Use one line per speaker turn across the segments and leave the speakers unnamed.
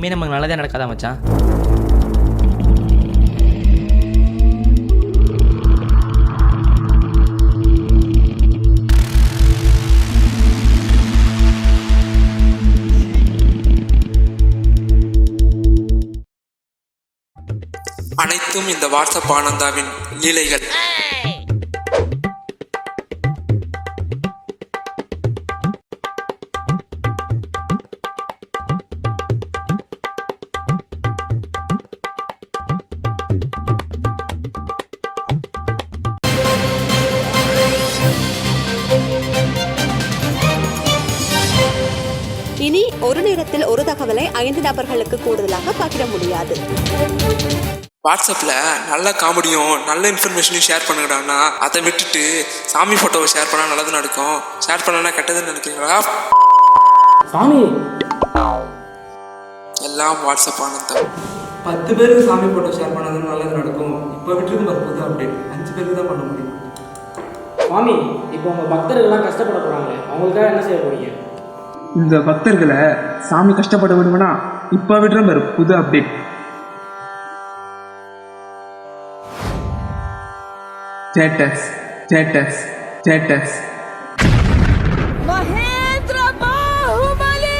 இனிமேல் நமக்கு நல்லதே நடக்காதா மச்சான்?
அனைத்தும் இந்த வாட்ஸ்அப் ஆனந்தாவின் லீலைகள்.
இனி ஒரு நேரத்தில் ஒரு தகவலை 5 நபர்களுக்கு கூடுதலாக பகிர முடியாது.
வாட்ஸ்அப்ல நல்ல காமெடியும் நல்ல இன்ஃபர்மேஷனையும் ஷேர் பண்ணுங்கடான்னா அதை விட்டுட்டு சாமி போட்டோவை ஷேர் பண்ணா நல்லது நடக்கும், ஷேர் பண்ணா கெட்டதுன்னு நினைக்கிறீங்களா?
சாமி
எல்லாம் வாட்ஸ்அப் ஆனந்தம்.
10 பேருக்கு சாமி போட்டோ ஷேர் பண்ணதுன்னு நல்லது நடக்கும். இப்போ விட்டுருக்கு மறுபோது அப்டேட் 5 பேருக்கு தான் பண்ண முடியும்.
சுவாமி, இப்போ உங்கள் பக்தர்கள்லாம் கஷ்டப்பட போகிறாங்களே, அவங்களுக்காக என்ன செய்ய போறீங்க?
இந்த பக்தர்களை சாமி கஷ்டப்பட விடுவேனா? இப்போ விடுற பாரு புது update. Status status status
Mahendra Baahubali.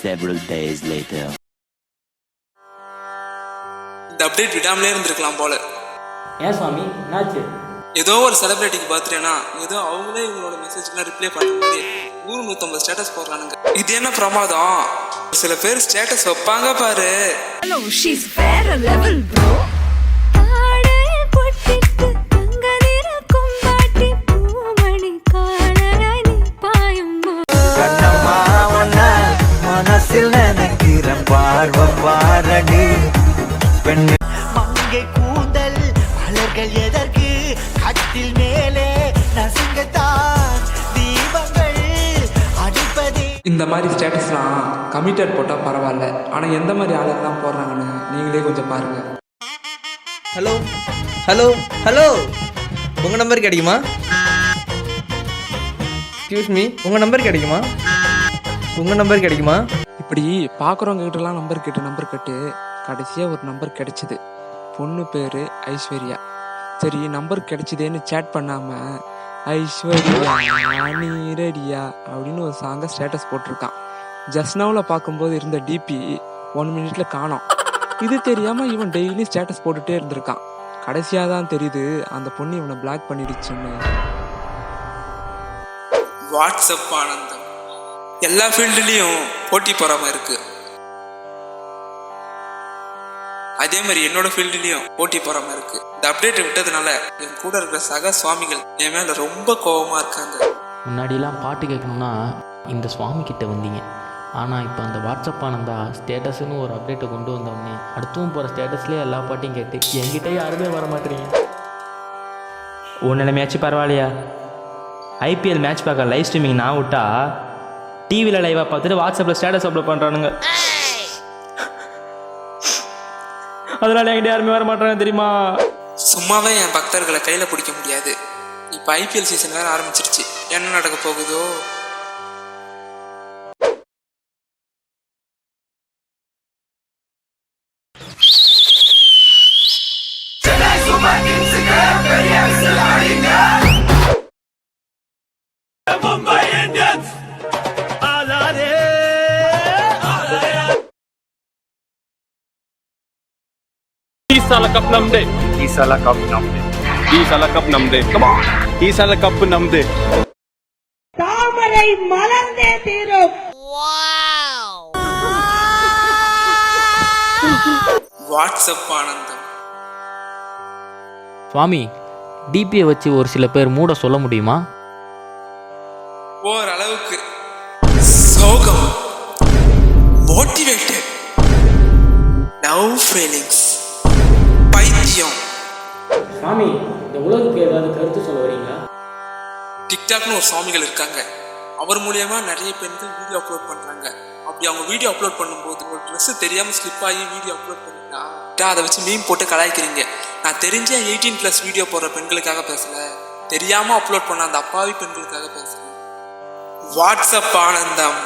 Several days later.
இந்த அப்டேட் விடாமலே இருந்திருக்கலாம் போல.
ஏன் சுவாமி, என்னாச்சு?
ஏதோ ஒரு செலிபிரிட்டிக்கு பர்த்டேனா ஏதோ அவங்களே இவங்களோட மெசேஜ்லாம் ரிப்ளை பண்ணுற மாதிரி 100-150 ஸ்டேட்டஸ் போடுறானுங்க. இது என்ன பிரமாதம்? சில பேர் ஸ்டேட்டஸ் வைப்பாங்க பாரு.
Hello, she's வேற level bro. தாடல் பொட்டிட்டு தங்கதிர கொம்பாட்டி பூமணி காணராய் நீ பாயும்போ.
கண்ணம்மா உன்ன மனசில் நினைக்கிறேன் பார்வ பாரடி பெண்ணு. மங்கை கூந்தல் மலர்கள் எதற்கு கட்டில் மேலே நசுங்கத்தான் தீபங்கள் அடிப்பதே.
இந்த மாதிரி ஸ்டேட்டஸ்லாம் கமிட்டட் போட்டால் பரவாயில்ல, ஆனால் எந்த மாதிரி ஆளுங்கெல்லாம் போடுறாங்கன்னு நீங்களே கொஞ்சம் பாருங்கள்.
ஹலோ ஹலோ ஹலோ, உங்கள் நம்பர் கிடைக்குமா? எக்ஸ்கியூஸ் மீ, உங்கள் நம்பர் கிடைக்குமா? உங்கள் நம்பர் கிடைக்குமா?
இப்படி பார்க்குறவங்க கிட்டலாம் நம்பர் கேட்டு கடைசியாக ஒரு நம்பர் கிடைச்சிது. பொண்ணு பேர் ஐஸ்வர்யா. சரி, நம்பர் கிடைச்சிதேன்னு சேட் பண்ணாமல் ஐஸ்வர்யா நீரடியா அப்படின்னு ஒரு சாங்கை ஸ்டேட்டஸ் போட்டிருக்கான். ஜஸ்ட் நவுல பார்க்கும்போது இருந்த டிபி 1 மினிட்ல காணோம். இது தெரியாமல் இவன் டெய்லி ஸ்டேட்டஸ் போட்டுகிட்டே இருந்திருக்கான். கடைசியாக தான் தெரியுது அந்த பொண்ணு இவனை பிளாக் பண்ணிடுச்சுன்னு. வாட்ஸ்அப் ஆனந்தம். எல்லா ஃபீல்டுலேயும் போட்டி பொறாம இருக்கு. அதே மாதிரி என்னோட ஃபீல்டுலேயும் போட்டி பொறாம இருக்கு. இந்த அப்டேட்டை விட்டதுனால என் கூட இருக்கிற சக சுவாமிகள் என் மேல ரொம்ப கோபமா இருக்காங்க.
முன்னாடிலாம் பாட்டு கேட்கணுன்னா இந்த சுவாமி கிட்ட வந்தீங்க, ஆனால் இப்போ அந்த வாட்ஸ்அப் ஆனந்தா ஸ்டேட்டஸ்னு ஒரு அப்டேட்டை கொண்டு வந்தோடனே அடுத்தும் போகிற ஸ்டேட்டஸ்லேயே எல்லா பாட்டையும் கேட்டு என்கிட்ட யாருமே வர மாட்டேறீங்க.
உன் நிலைமையாச்சும் பரவாயில்லையா? ஐபிஎல் மேட்ச் பார்க்க லைவ் ஸ்ட்ரீமிங் நான் விட்டா டிவியில் லைவாக பார்த்துட்டு வாட்ஸ்அப்பில் ஸ்டேட்டஸ் அப்லோட் பண்ணுறானுங்க. அதனால என்கிட்ட யாருமே வர மாட்டாங்க தெரியுமா?
சும்மாவே என் பக்தர்களை கையில பிடிக்க முடியாது. இப்போ ஐபிஎல் சீசன் வேற ஆரம்பிச்சிருச்சு. என்ன நடக்க போகுதோ?
Isala Cup namde. Isala Cup namde. Isala Cup namde. Come on. Isala Cup namde.
தாமரை மலர்ந்தே தீரும்.
வாட்ஸ்அப் ஆனந்தம்.
சுவாமி, டிபியை வச்சு ஒரு சில பேர் மூட சொல்ல முடியுமா?
ஓரளவுக்கு சோகம், மோட்டிவேட்டட், லவ் ஃபீலிங்ஸ், பைத்தியம்.
சுவாமி, இந்த உலகுக்கு ஏதாவது கருத்து சொல்ல வரீங்களா?
டிக்டாக்னு ஒரு சுவாமிகள் இருக்காங்க. அவர் மூலியமா நிறைய பெண்கள் வீடியோ அப்லோட் பண்றாங்க. அப்படி அவங்க வீடியோ அப்லோட் பண்ணும்போது ஒரு ட்ரெஸ் தெரியாம ஸ்லிப் ஆகி வீடியோ அப்லோட் பண்ணிட்டா அதை வச்சு மீம் போட்டு கலாய்க்கிறீங்க. நான் தெரிஞ்ச 18+ வீடியோ போடுற பெண்களுக்காக பேசல, தெரியாமல் அப்லோட் பண்ண அந்த அப்பாவி பெண்களுக்காக பேசுகிறேன். வாட்ஸ்அப் ஆனந்தம்